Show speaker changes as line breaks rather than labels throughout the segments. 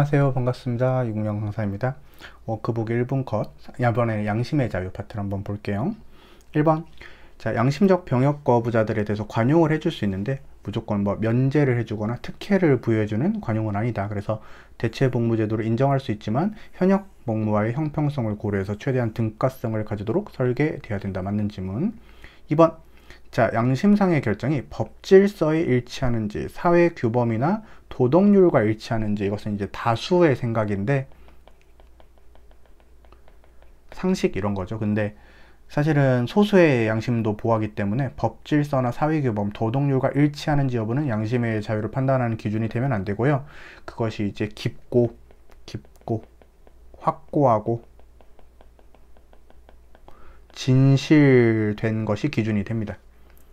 안녕하세요. 반갑습니다. 유국영 강사입니다. 워크북 1분 컷. 이번에 양심의 자유 파트를 한번 볼게요. 1번. 자, 양심적 병역 거부자들에 대해서 관용을 해줄 수 있는데 무조건 면제를 해주거나 특혜를 부여해주는 관용은 아니다. 그래서 대체복무제도를 인정할 수 있지만 현역 복무와의 형평성을 고려해서 최대한 등가성을 가지도록 설계되어야 된다. 맞는 지문. 2번. 자, 양심상의 결정이 법질서에 일치하는지, 사회 규범이나 도덕률과 일치하는지, 이것은 이제 다수의 생각인데, 상식 이런 거죠. 근데 사실은 소수의 양심도 보호하기 때문에 법질서나 사회 규범, 도덕률과 일치하는지 여부는 양심의 자유를 판단하는 기준이 되면 안 되고요. 그것이 이제 깊고, 확고하고, 진실된 것이 기준이 됩니다.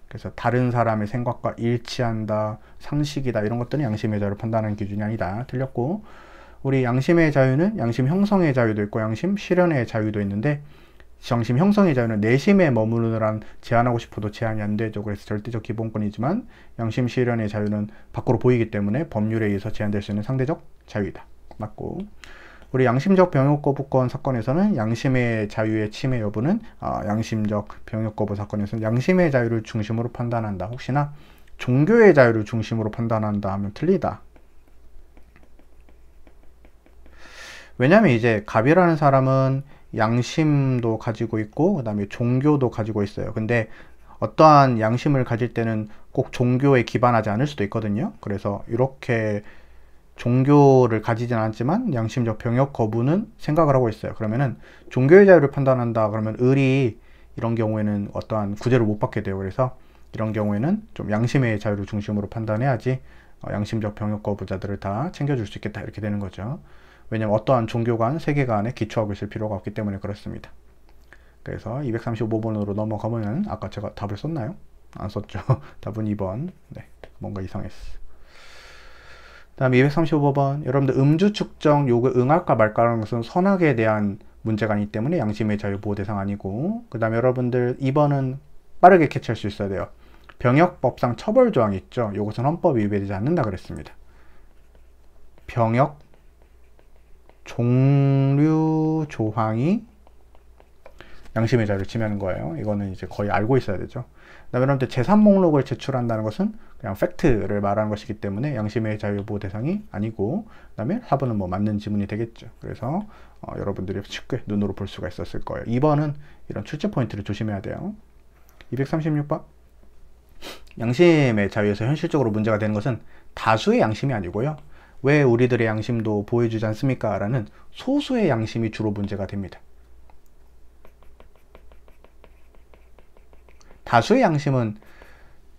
그래서 다른 사람의 생각과 일치한다, 상식이다, 이런 것들은 양심의 자유를 판단하는 기준이 아니다. 틀렸고, 우리 양심의 자유는 양심 형성의 자유도 있고 양심 실현의 자유도 있는데, 양심 형성의 자유는 내심에 머무르는 제한하고 싶어도 제한이 안 되죠. 그래서 절대적 기본권이지만 양심 실현의 자유는 밖으로 보이기 때문에 법률에 의해서 제한될 수 있는 상대적 자유이다. 맞고, 우리 양심적 병역 거부권 사건에서는 양심의 자유의 침해 여부는 양심적 병역 거부 사건에서는 양심의 자유를 중심으로 판단한다. 혹시나 종교의 자유를 중심으로 판단한다 하면 틀리다. 왜냐면 이제 갑이라는 사람은 양심도 가지고 있고 그 다음에 종교도 가지고 있어요. 근데 어떠한 양심을 가질 때는 꼭 종교에 기반하지 않을 수도 있거든요. 그래서 이렇게 종교를 가지진 않지만 양심적 병역 거부는 생각을 하고 있어요. 그러면은 종교의 자유를 판단한다 그러면 을이 이런 경우에는 어떠한 구제를 못 받게 돼요. 그래서 이런 경우에는 좀 양심의 자유를 중심으로 판단해야지 양심적 병역 거부자들을 다 챙겨줄 수 있겠다, 이렇게 되는 거죠. 왜냐면 어떠한 종교관, 세계관에 기초하고 있을 필요가 없기 때문에 그렇습니다. 그래서 235번으로 넘어가면 아까 제가 답을 썼나요? 안 썼죠. 답은 2번. 네, 뭔가 이상했어. 다음에 235번. 여러분들 음주 측정 요구 응할까 말까라는 것은 선악에 대한 문제가 아니기 때문에 양심의 자유 보호 대상 아니고, 그 다음에 여러분들 2번은 빠르게 캐치할 수 있어야 돼요. 병역법상 처벌 조항이 있죠. 요것은 헌법에 위배되지 않는다 그랬습니다. 병역 종류 조항이 양심의 자유를 침해하는 거예요. 이거는 이제 거의 알고 있어야 되죠. 그다음에 여러분들 제3 목록을 제출한다는 것은 그냥 팩트를 말하는 것이기 때문에 양심의 자유 보호 대상이 아니고, 그다음에 4번은 맞는 지문이 되겠죠. 그래서 여러분들이 쉽게 눈으로 볼 수가 있었을 거예요. 2번은 이런 출제 포인트를 조심해야 돼요. 236번. 양심의 자유에서 현실적으로 문제가 되는 것은 다수의 양심이 아니고요. 왜 우리들의 양심도 보호해주지 않습니까? 라는 소수의 양심이 주로 문제가 됩니다. 다수의 양심은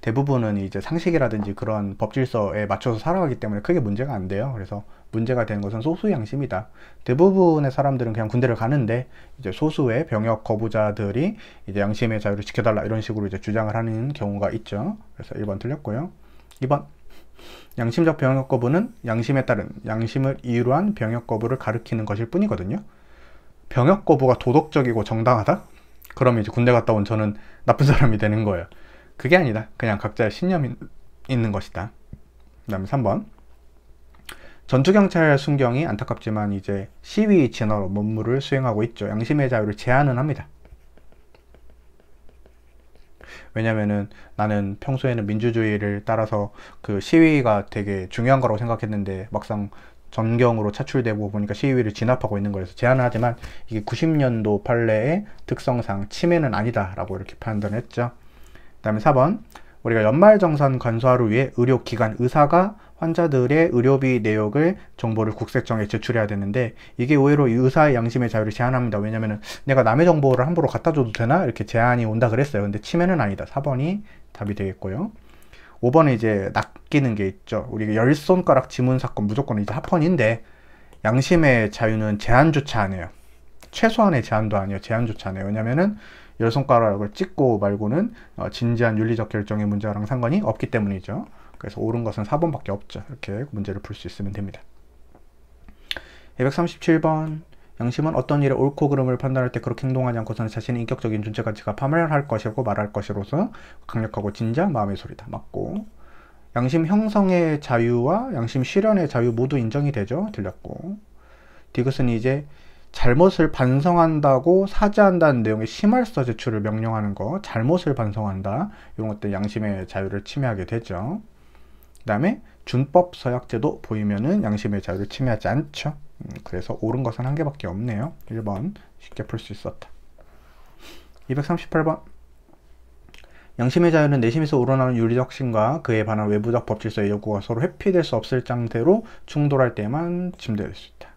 대부분은 이제 상식이라든지 그런 법질서에 맞춰서 살아가기 때문에 크게 문제가 안 돼요. 그래서 문제가 되는 것은 소수의 양심이다. 대부분의 사람들은 그냥 군대를 가는데 이제 소수의 병역 거부자들이 이제 양심의 자유를 지켜달라 이런 식으로 이제 주장을 하는 경우가 있죠. 그래서 1번 틀렸고요. 2번. 양심적 병역 거부는 양심에 따른 양심을 이유로 한 병역 거부를 가리키는 것일 뿐이거든요. 병역 거부가 도덕적이고 정당하다? 그러면 이제 군대 갔다 온 저는 나쁜 사람이 되는 거예요. 그게 아니다. 그냥 각자의 신념이 있는 것이다. 그 다음에 3번. 전투경찰 순경이 안타깝지만 이제 시위 진화로 업무를 수행하고 있죠. 양심의 자유를 제한은 합니다. 왜냐면은 나는 평소에는 민주주의를 따라서 그 시위가 되게 중요한 거라고 생각했는데 막상 전경으로 차출되고 보니까 시위를 진압하고 있는 거라서 제한을 하지만 이게 90년도 판례의 특성상 침해는 아니다 라고 이렇게 판단했죠. 그 다음에 4번. 우리가 연말정산 간소화를 위해 의료기관 의사가 환자들의 의료비 내역을 정보를 국세청에 제출해야 되는데 이게 의외로 이 의사의 양심의 자유를 제한합니다. 왜냐면은 내가 남의 정보를 함부로 갖다 줘도 되나? 이렇게 제한이 온다 그랬어요. 근데 침해는 아니다. 4번이 답이 되겠고요. 5번에 이제 낚이는 게 있죠. 우리가 10손가락 지문 사건 무조건 이제 합헌인데 양심의 자유는 제한조차 안 해요. 최소한의 제한도 아니에요. 제한조차 안 해요. 왜냐면은 10손가락을 찍고 말고는 진지한 윤리적 결정의 문제랑 상관이 없기 때문이죠. 그래서 옳은 것은 4번밖에 없죠. 이렇게 문제를 풀 수 있으면 됩니다. 237번. 양심은 어떤 일의 옳고 그름을 판단할 때 그렇게 행동하지 않고서는 자신의 인격적인 존재 가치가 파멸할 것이고 말할 것이로서 강력하고 진지한 마음의 소리다. 맞고. 양심 형성의 자유와 양심 실현의 자유 모두 인정이 되죠. 틀렸고. 디귿은 이제 잘못을 반성한다고 사죄한다는 내용의 심할서 제출을 명령하는 거, 잘못을 반성한다, 이런 것들 양심의 자유를 침해하게 되죠. 그 다음에 준법 서약제도 보이면은 양심의 자유를 침해하지 않죠. 그래서 옳은 것은 한 개밖에 없네요. 1번 쉽게 풀 수 있었다. 238번 양심의 자유는 내심에서 우러나오는 윤리적 신과 그에 반한 외부적 법질서의 요구가 서로 회피될 수 없을 장대로 충돌할 때만 침대될 수 있다.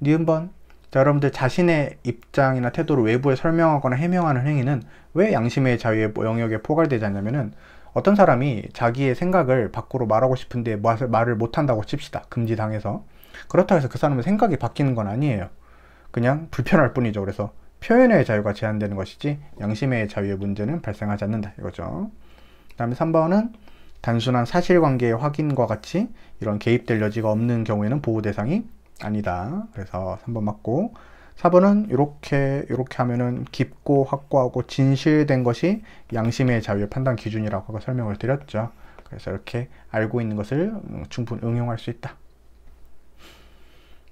니은번 자, 여러분들 자신의 입장이나 태도를 외부에 설명하거나 해명하는 행위는 왜 양심의 자유의 영역에 포괄되지 않냐면은 어떤 사람이 자기의 생각을 밖으로 말하고 싶은데 말을 못한다고 칩시다. 금지당해서. 그렇다고 해서 그 사람의 생각이 바뀌는 건 아니에요. 그냥 불편할 뿐이죠. 그래서 표현의 자유가 제한되는 것이지 양심의 자유의 문제는 발생하지 않는다 이거죠. 그 다음에 3번은 단순한 사실관계의 확인과 같이 이런 개입될 여지가 없는 경우에는 보호 대상이 아니다. 그래서 3번 맞고, 4번은 이렇게 하면은 깊고 확고하고 진실된 것이 양심의 자유의 판단 기준이라고 아까 설명을 드렸죠. 그래서 이렇게 알고 있는 것을 충분히 응용할 수 있다.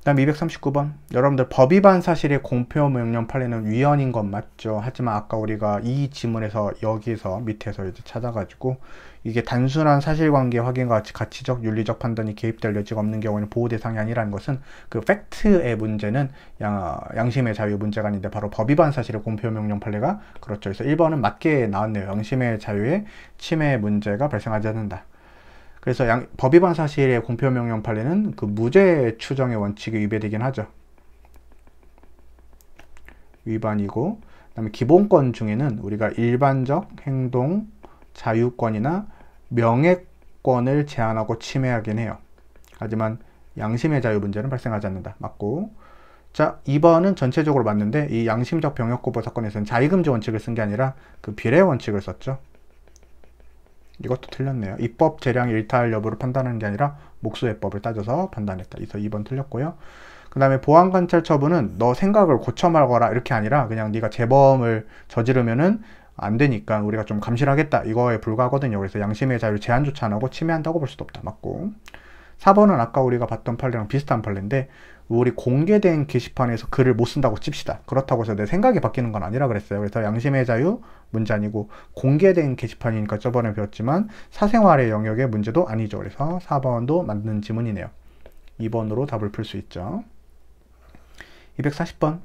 다음 239번 여러분들 법 위반 사실의 공표 명령 판례는 위헌인 건 맞죠. 하지만 아까 우리가 이 지문에서 여기서 밑에서 이제 찾아가지고 이게 단순한 사실관계 확인과 같이 가치적 윤리적 판단이 개입될 여지가 없는 경우에는 보호 대상이 아니라는 것은 그 팩트의 문제는 양심의 자유 문제가 아닌데 바로 법 위반 사실의 공표 명령 판례가 그렇죠. 그래서 1번은 맞게 나왔네요. 양심의 자유의 침해 문제가 발생하지 않는다. 그래서 법 위반 사실의 공표 명령 판례는 그 무죄 추정의 원칙에 위배되긴 하죠. 위반이고, 그다음에 기본권 중에는 우리가 일반적 행동 자유권이나 명예권을 제한하고 침해하긴 해요. 하지만 양심의 자유 문제는 발생하지 않는다. 맞고. 자, 2번은 전체적으로 맞는데 이 양심적 병역 거부 사건에서는 자의금지 원칙을 쓴 게 아니라 그 비례 원칙을 썼죠. 이것도 틀렸네요. 입법 재량 일탈 여부를 판단하는 게 아니라 목수해법을 따져서 판단했다. 그래서 2번 틀렸고요. 그 다음에 보안관찰 처분은 너 생각을 고쳐 말거라 이렇게 아니라 그냥 네가 재범을 저지르면은 안 되니까 우리가 좀 감시하겠다 이거에 불과하거든요. 그래서 양심의 자유를 제한조차 안 하고 침해한다고 볼 수도 없다. 맞고. 4번은 아까 우리가 봤던 판례랑 비슷한 판례인데 우리 공개된 게시판에서 글을 못 쓴다고 칩시다. 그렇다고 해서 내 생각이 바뀌는 건 아니라 그랬어요. 그래서 양심의 자유 문제 아니고 공개된 게시판이니까 저번에 배웠지만 사생활의 영역의 문제도 아니죠. 그래서 4번도 맞는 지문이네요. 2번으로 답을 풀 수 있죠. 240번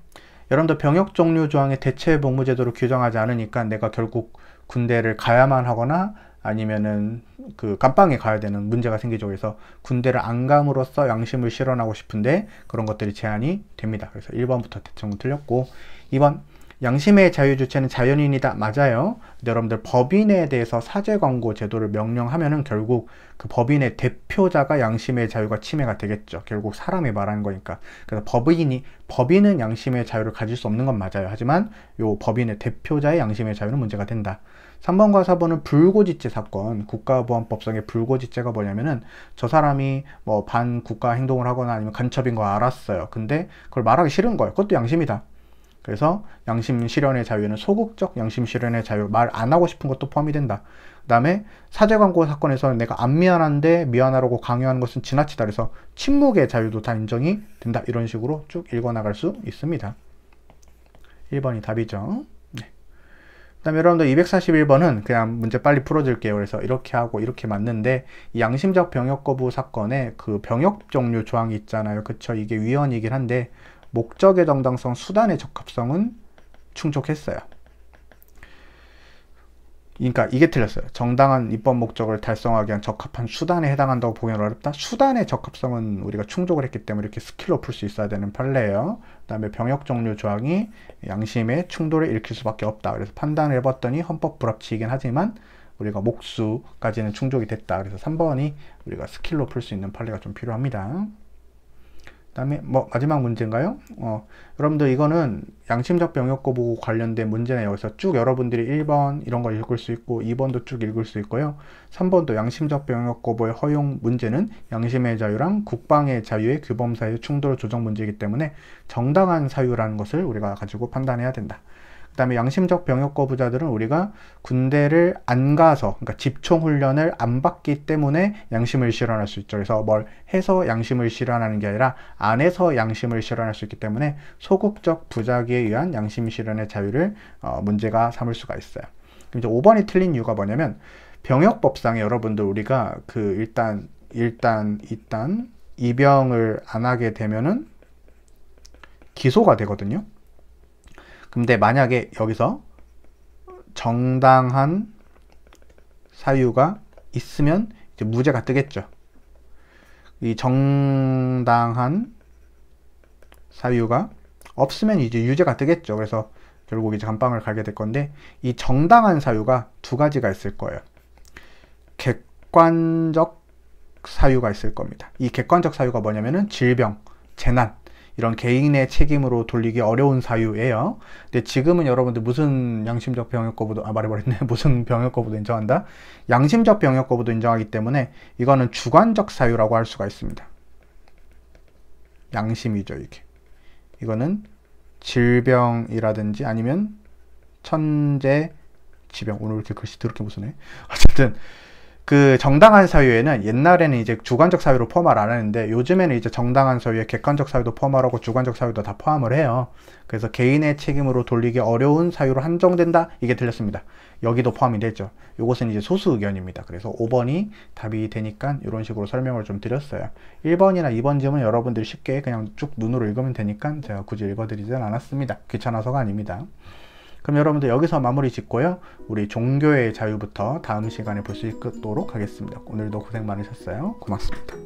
여러분들 병역 종류 조항의 대체 복무 제도를 규정하지 않으니까 내가 결국 군대를 가야만 하거나 아니면은 그 감방에 가야 되는 문제가 생기죠. 그래서 군대를 안 감으로써 양심을 실현하고 싶은데 그런 것들이 제한이 됩니다. 그래서 1번부터 대충 틀렸고 2번 양심의 자유 주체는 자연인이다. 맞아요. 근데 여러분들 법인에 대해서 사죄 광고 제도를 명령하면은 결국 그 법인의 대표자가 양심의 자유가 침해가 되겠죠. 결국 사람이 말하는 거니까. 그래서 법인은 양심의 자유를 가질 수 없는 건 맞아요. 하지만 요 법인의 대표자의 양심의 자유는 문제가 된다. 3번과 4번은 불고지죄 사건, 국가보안법상의 불고지죄가 뭐냐면은 저 사람이 뭐 반국가 행동을 하거나 아니면 간첩인 거 알았어요. 근데 그걸 말하기 싫은 거예요. 그것도 양심이다. 그래서 양심 실현의 자유에는 소극적 양심 실현의 자유, 말 안 하고 싶은 것도 포함이 된다. 그 다음에 사죄 광고 사건에서는 내가 안 미안한데 미안하라고 강요하는 것은 지나치다. 그래서 침묵의 자유도 다 인정이 된다. 이런 식으로 쭉 읽어나갈 수 있습니다. 1번이 답이죠. 네. 그 다음에 여러분들 241번은 그냥 문제 빨리 풀어줄게요. 그래서 이렇게 하고 이렇게 맞는데 이 양심적 병역 거부 사건에 그 병역 종류 조항이 있잖아요. 그쵸? 이게 위헌이긴 한데 목적의 정당성, 수단의 적합성은 충족했어요. 그러니까 이게 틀렸어요. 정당한 입법 목적을 달성하기 위한 적합한 수단에 해당한다고 보기는 어렵다. 수단의 적합성은 우리가 충족을 했기 때문에 이렇게 스킬로 풀 수 있어야 되는 판례예요. 그 다음에 병역 종류 조항이 양심의 충돌을 일으킬 수밖에 없다. 그래서 판단을 해봤더니 헌법 불합치이긴 하지만 우리가 목수까지는 충족이 됐다. 그래서 3번이 우리가 스킬로 풀 수 있는 판례가 좀 필요합니다. 그 다음에 뭐 마지막 문제인가요? 여러분들 이거는 양심적 병역 거부 관련된 문제는 여기서 쭉 여러분들이 1번 이런 거 읽을 수 있고 2번도 쭉 읽을 수 있고요. 3번도 양심적 병역 거부의 허용 문제는 양심의 자유랑 국방의 자유의 규범 사이의 충돌 조정 문제이기 때문에 정당한 사유라는 것을 우리가 가지고 판단해야 된다. 그 다음에 양심적 병역 거부자들은 우리가 군대를 안 가서, 그러니까 집총 훈련을 안 받기 때문에 양심을 실현할 수 있죠. 그래서 뭘 해서 양심을 실현하는 게 아니라 안 해서 양심을 실현할 수 있기 때문에 소극적 부작위에 의한 양심 실현의 자유를 문제가 삼을 수가 있어요. 그럼 이제 5번이 틀린 이유가 뭐냐면, 병역법상에 여러분들 우리가 일단 입영을 안 하게 되면은 기소가 되거든요. 근데 만약에 여기서 정당한 사유가 있으면 이제 무죄가 뜨겠죠. 이 정당한 사유가 없으면 이제 유죄가 뜨겠죠. 그래서 결국 이제 감방을 가게 될 건데, 이 정당한 사유가 두 가지가 있을 거예요. 객관적 사유가 있을 겁니다. 이 객관적 사유가 뭐냐면은 질병, 재난, 이런 개인의 책임으로 돌리기 어려운 사유예요. 근데 지금은 여러분들 무슨 양심적 병역 거부도, 말해버렸네. 무슨 병역 거부도 인정한다? 양심적 병역 거부도 인정하기 때문에 이거는 주관적 사유라고 할 수가 있습니다. 양심이죠, 이게. 이거는 질병이라든지 아니면 천재지병. 오늘 이렇게 글씨 더럽게 무서네. 어쨌든 정당한 사유에는 옛날에는 이제 주관적 사유로 포함을 안 하는데, 요즘에는 이제 정당한 사유에 객관적 사유도 포함하고 주관적 사유도 다 포함을 해요. 그래서 개인의 책임으로 돌리기 어려운 사유로 한정된다, 이게 틀렸습니다. 여기도 포함이 되죠. 요것은 이제 소수 의견입니다. 그래서 5번이 답이 되니까 이런 식으로 설명을 좀 드렸어요. 1번이나 2번 질문 여러분들이 쉽게 그냥 쭉 눈으로 읽으면 되니까 제가 굳이 읽어드리진 않았습니다. 귀찮아서가 아닙니다. 그럼 여러분들 여기서 마무리 짓고요. 우리 종교의 자유부터 다음 시간에 볼 수 있도록 하겠습니다. 오늘도 고생 많으셨어요. 고맙습니다.